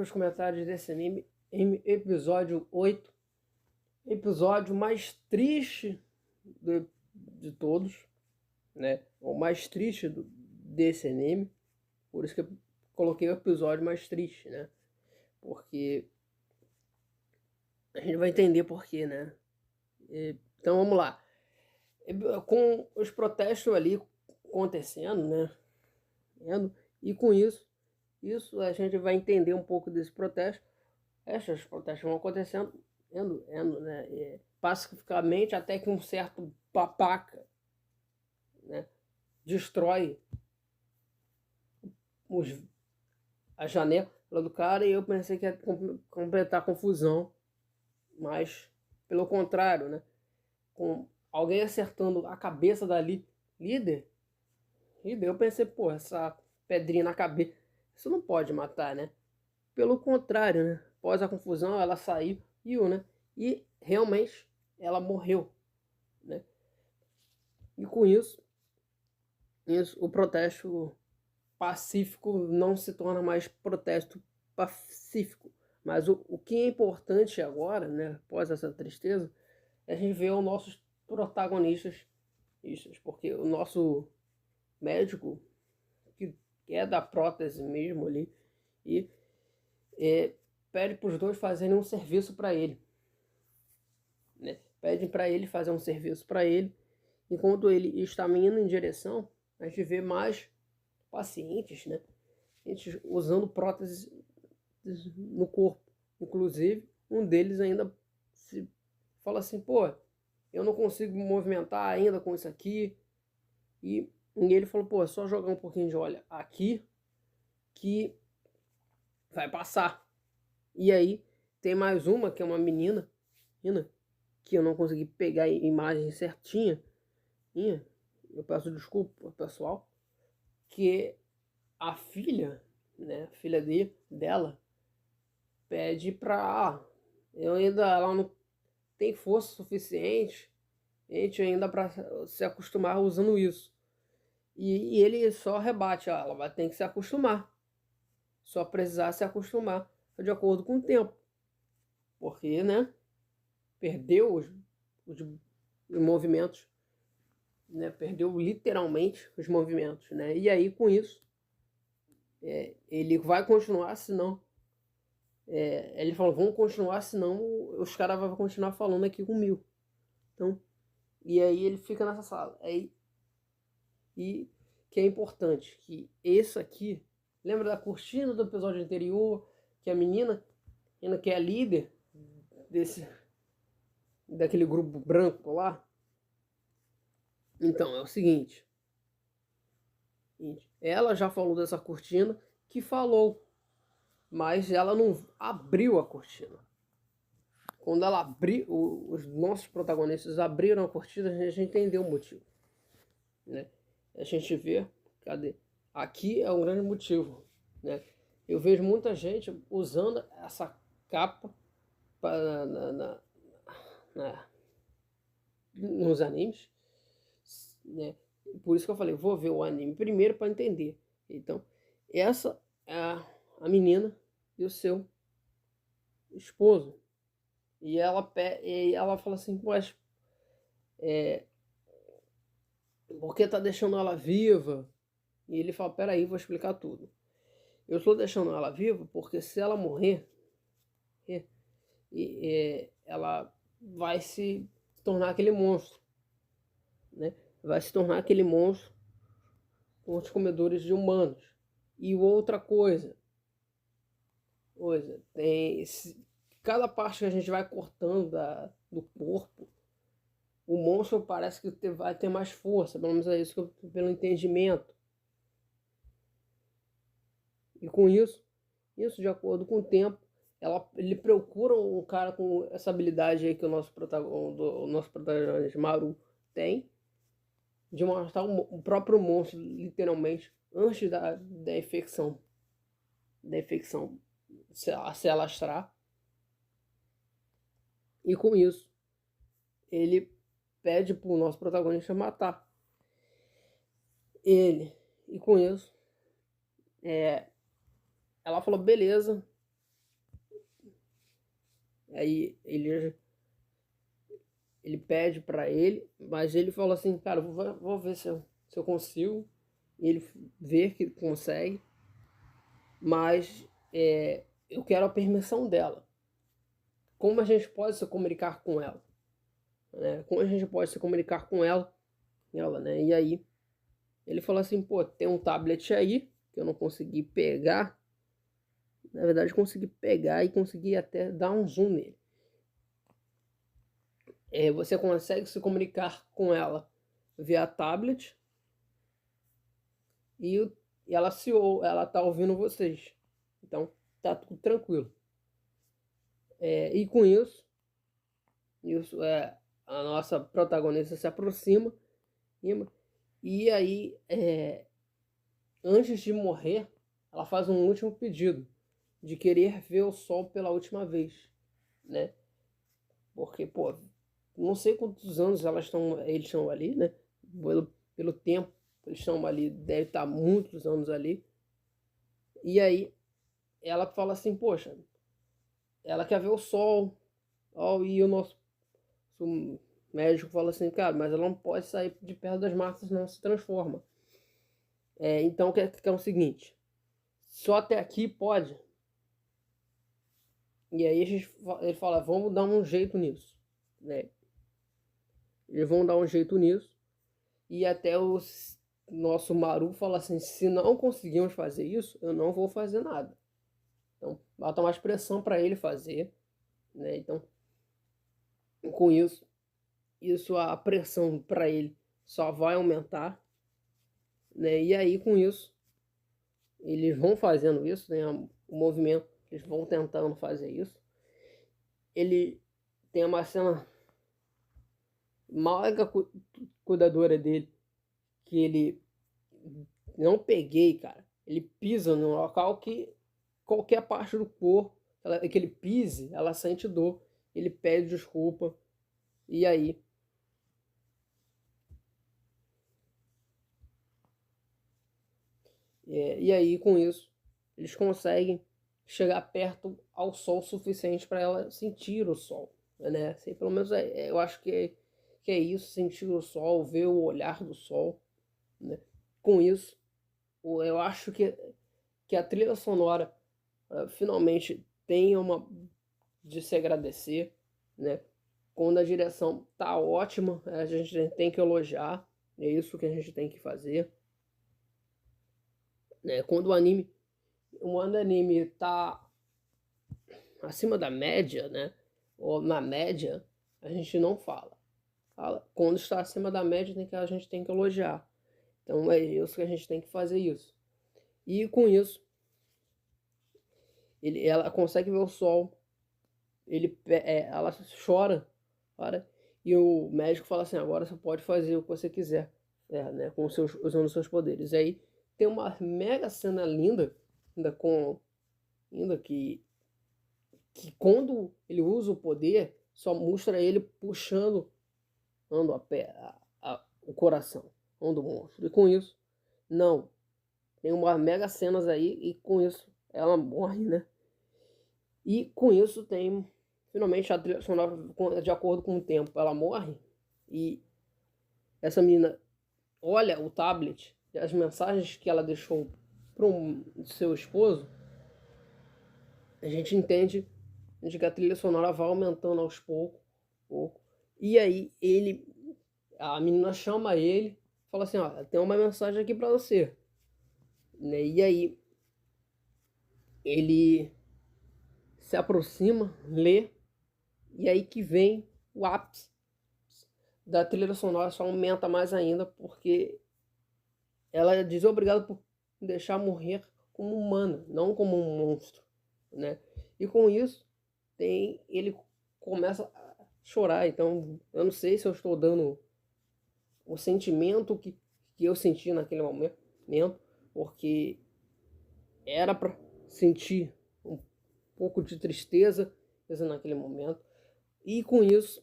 os comentários desse anime em episódio 8. Episódio mais triste de todos, né? O mais triste desse anime. Por isso que eu coloquei o episódio mais triste, né? Porque a gente vai entender porquê, né? Então vamos lá. Com os protestos ali acontecendo, né? E com isso a gente vai entender um pouco desse protesto. Esses protestos vão acontecendo, né, pacificamente, até que um certo babaca, né, destrói a janela do cara, e eu pensei que ia completar a confusão, mas pelo contrário, né, com alguém acertando a cabeça da líder, eu pensei, pô, essa pedrinha na cabeça, isso não pode matar, né? Pelo contrário, né? Após a confusão, ela saiu, né? E realmente ela morreu, né? E com isso, o protesto pacífico não se torna mais protesto pacífico. Mas o que é importante agora, né? Após essa tristeza, é a gente ver os nossos protagonistas, porque o nosso médico, que é da prótese mesmo ali, e pede para os dois fazerem um serviço para ele, né? Pedem para ele fazer um serviço para ele, enquanto ele está indo em direção, a gente vê mais pacientes, né? Gente usando próteses no corpo. Inclusive, um deles ainda se fala assim, pô, eu não consigo me movimentar ainda com isso aqui. E ele falou, pô, é só jogar um pouquinho de óleo aqui que vai passar. E aí tem mais uma, que é uma menina, que eu não consegui pegar a imagem certinha. Eu peço desculpa, pessoal. Que a filha, né, a filha dela, pede pra... ela não tem força suficiente, ainda para se acostumar usando isso. E ele só rebate, ela vai ter que se acostumar. Só precisar se acostumar de acordo com o tempo. Porque, né, perdeu os movimentos, né, perdeu literalmente os movimentos, né, e aí com isso, ele vai continuar, senão, ele falou, vamos continuar, senão os caras vão continuar falando aqui comigo. Então, e aí ele fica nessa sala. E que é importante, que esse aqui, lembra da cortina do episódio anterior, que a menina, que é a líder daquele grupo branco lá? Então, é o seguinte, ela já falou dessa cortina, que falou, mas ela não abriu a cortina. Quando ela abriu, os nossos protagonistas abriram a cortina, a gente entendeu o motivo, né? A gente vê, cadê? Aqui é um grande motivo, né? Eu vejo muita gente usando essa capa nos animes, né? Por isso que eu falei, vou ver o anime primeiro para entender. Então, essa é a menina e o seu esposo. E ela fala assim, mas por que tá deixando ela viva? E ele fala, peraí, vou explicar tudo. Eu estou deixando ela viva porque se ela morrer, ela vai se tornar aquele monstro, né? Vai se tornar aquele monstro com os comedores de humanos. E outra coisa, tem cada parte que a gente vai cortando do corpo, o monstro parece que vai ter mais força, pelo menos é isso pelo entendimento. E com isso de acordo com o tempo, ele procura um cara com essa habilidade aí que o nosso protagonista Maru tem, de mostrar o próprio monstro, literalmente, antes da infecção se alastrar. E com isso, ele pede pro nosso protagonista matar ele. E com isso, ela falou, beleza, Aí ele pede para ele, mas ele falou assim, cara, vou ver se eu consigo. E ele vê que consegue, mas eu quero a permissão dela. Como a gente pode se comunicar com ela? Né? Como a gente pode se comunicar com ela, né? E aí ele falou assim, pô, tem um tablet aí que eu não consegui pegar. Na verdade, consegui pegar e consegui até dar um zoom nele. Você consegue se comunicar com ela via tablet e ela tá ouvindo vocês. Então tá tudo tranquilo. E com isso a nossa protagonista se aproxima e aí antes de morrer ela faz um último pedido de querer ver o sol pela última vez, né? Porque, pô, não sei quantos anos eles estão ali, né? Pelo tempo, eles estão ali, deve estar muitos anos ali. E aí ela fala assim, poxa, ela quer ver o sol. E o nosso médico fala assim, cara, mas ela não pode sair de perto das massas, não se transforma. Então que é o seguinte, só até aqui pode. E aí ele fala, vamos dar um jeito nisso, né? Eles vão dar um jeito nisso. E até o nosso Maru fala assim, se não conseguimos fazer isso, eu não vou fazer nada. Então, bota mais pressão para ele fazer, né? Então, com isso a pressão para ele só vai aumentar, né? E aí, com isso, eles vão fazendo isso, né? O movimento, eles vão tentando fazer isso. Ele tem uma cena mega cuidadora dele, que ele não peguei, cara. Ele pisa num local que qualquer parte do corpo que ele pise, ela sente dor. Ele pede desculpa. E aí com isso eles conseguem chegar perto ao sol suficiente para ela sentir o sol, né? Assim, pelo menos eu acho que é isso, sentir o sol, ver o olhar do sol, né? Com isso, eu acho que a trilha sonora finalmente tem uma de se agradecer, né? Quando a direção tá ótima, a gente tem que elogiar, é isso que a gente tem que fazer, né? Quando o anime tá acima da média, né? Ou na média, a gente não fala. Quando está acima da média, a gente tem que elogiar. Então é isso que a gente tem que fazer isso. E com isso, ela consegue ver o sol, ela chora, e o médico fala assim, agora você pode fazer o que você quiser, né, usando os seus poderes. E aí tem uma mega cena linda, ainda que quando ele usa o poder, só mostra ele puxando o coração do monstro. E com isso, não. Tem uma mega cenas aí e com isso ela morre, né? E com isso tem finalmente a trilha sonora de acordo com o tempo. Ela morre e essa menina olha o tablet e as mensagens que ela deixou para seu esposo. A gente entende que a trilha sonora vai aumentando aos poucos. E aí a menina chama ele, fala assim, ó, tem uma mensagem aqui para você, né? E aí ele se aproxima, lê, e aí que vem o ápice da trilha sonora, só aumenta mais ainda, porque ela diz obrigado por deixar morrer como humana, não como um monstro, né? E com isso, ele começa a chorar. Então, eu não sei se eu estou dando o sentimento que eu senti naquele momento, porque era para sentir um pouco de tristeza naquele momento. E com isso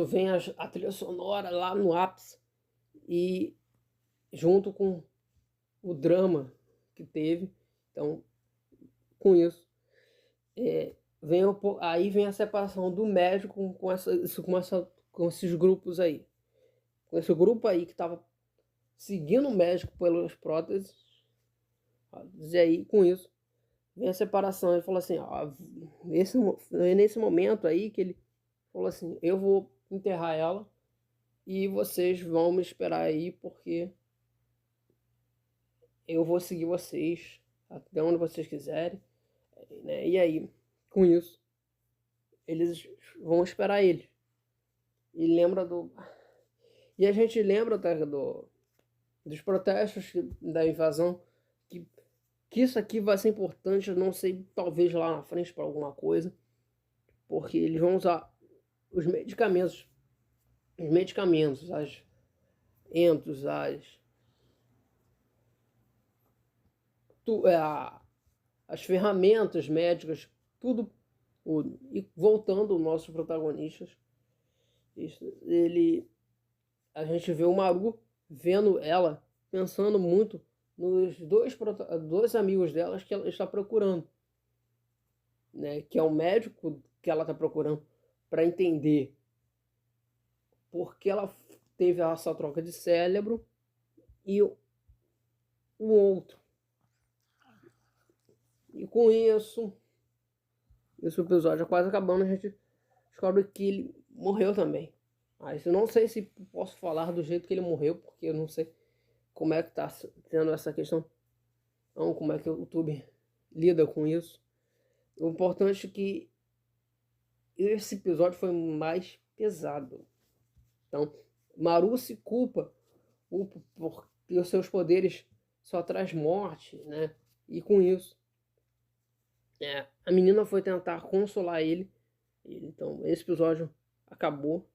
vem a trilha sonora lá no ápice e junto com o drama que teve. Então, com isso, aí vem a separação do médico com esses grupos aí. Com esse grupo aí que estava seguindo o médico pelas próteses. E aí, com isso, vem a separação. Ele falou assim, ó, nesse momento aí que ele falou assim, eu vou enterrar ela e vocês vão me esperar aí porque eu vou seguir vocês até onde vocês quiserem, né? E aí, com isso, eles vão esperar ele. E lembra do... E a gente lembra até dos protestos da invasão, que isso aqui vai ser importante, eu não sei, talvez lá na frente para alguma coisa, porque eles vão usar os medicamentos, as entos, as ferramentas médicas, tudo. E voltando aos nossos protagonistas, a gente vê o Maru vendo ela, pensando muito nos dois amigos delas que ela está procurando, né? Que é o médico que ela está procurando para entender porque ela teve essa troca de cérebro, e o outro. E com isso, esse episódio é quase acabando, a gente descobre que ele morreu também. Mas eu não sei se posso falar do jeito que ele morreu, porque eu não sei como é que tá tendo essa questão. Não, como é que o YouTube lida com isso. O importante é que esse episódio foi mais pesado. Então, Maru se culpa porque os seus poderes só traz morte, né? E com isso, a menina foi tentar consolar ele. Então, esse episódio acabou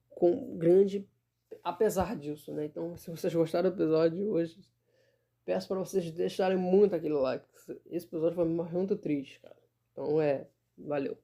com grande... Apesar disso, né? Então, se vocês gostaram do episódio de hoje, peço para vocês deixarem muito aquele like. Esse episódio foi muito triste, cara. Então, valeu.